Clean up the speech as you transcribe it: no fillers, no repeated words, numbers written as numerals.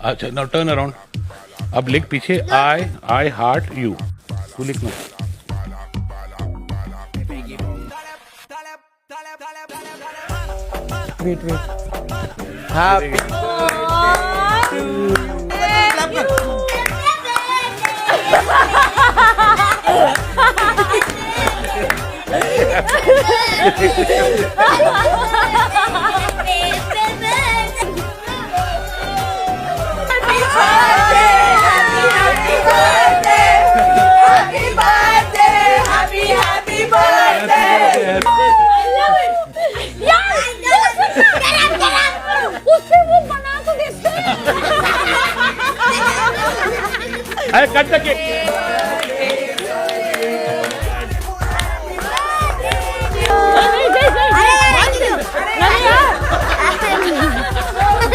अच्छा now turn around. अब लिख पीछे आई हार्ट यू. तू लिख ना. वेट. हैप्पी अरे कट द केक.